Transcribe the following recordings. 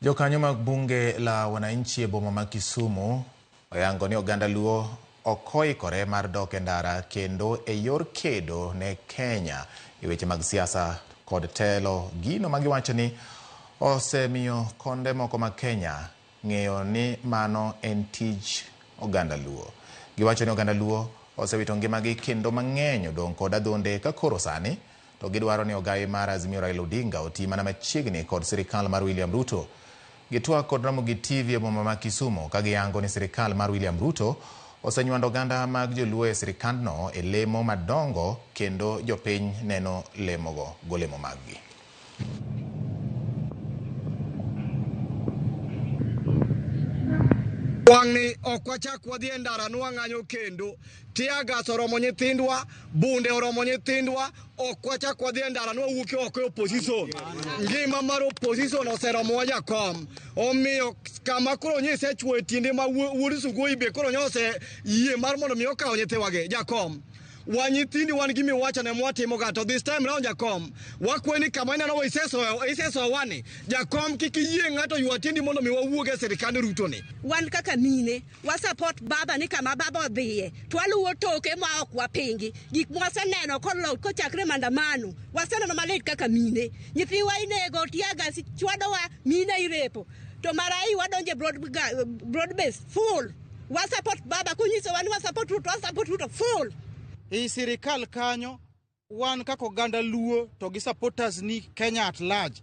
Jokanyo mag bunge la wananchi e boma ma Kisumu oyango ni oganda Luo okoikore mar dok e ndara kendo e yor kedo ne Kenya e weche mag siasa kod telo. Gino magiwacho ni osemiyo konde moko ma Kenya ng'eyo ni mano en tij oganda Luo. Giwacho ni oganda Luo osewito ngimagi kendo mang'eny odong' kod adhonde ka koro sani to gidwaro ni ogawi mar Azimio Raila Odinga oti mana machiegni kod sirikal mar William Ruto. Gitwak kod Ramogi TV e boma ma Kisumu ka giyango ni sirikal mar William Ruto osenywando oganda mag joluo e sirikandno e lemo madongo kendo jopiny neno lemogo golemo maggi. Wang'ni ok wachak wadhi e ndara nwang'anyo kendo tiagas oromo nyithindwa, bunde oromo nyithindwa, ok wachak wadhi e ndara nwawuok oko e opposition. Ngima mar opposition oseromo wa jakom. Omiyo kama koro nyise chwo tiende ma wuod Sugoi be koro nyose yie mar mondo mi okaw nyithiwage jakom. Wanyithindi wan gimi wacho ne mwatimo ga to this time round jakom wakweni kama ineno iseso wani jakom kiki yie ng'ato ywa tindi mondo mi wawuoge sirikand Ruto ni. Wan kaka mine wa support baba ni kama baba odhiye twaluwo toke ma ok wapingi gik mwaseneno kochakre maandamano waseneno malit kaka mine nyithiwa inego tiaga chwadowa mine irepo to marai wadonje broad base full wa support baba kunyiso wani wa support Ruto full. Hii sirikal kanyo wan kako oganda Luo to gi supporters ni Kenya at large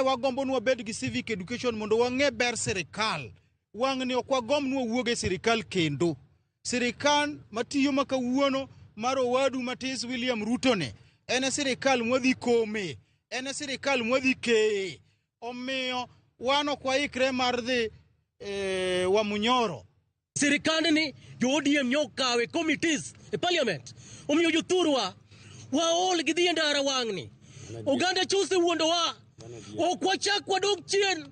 wagombo nwa bed gi civic education mondo wang'e ber sirikal. Wang'ni ok wagomb nwa wuoge sirikal kendo sirikal matiyo makawuono mar owadu matis William Ruto ne en sirikal mwadhi kome, en sirikal mwadhi keye. Omiyo wan ok waikre mar dhi Wamunyoro. Sirikand ni jo ODM nyokawe committees e parliament omiyo jothurwa waol gi dhi e ndara wang'ni oganda chose wuondo wa ok wachak wadok chien.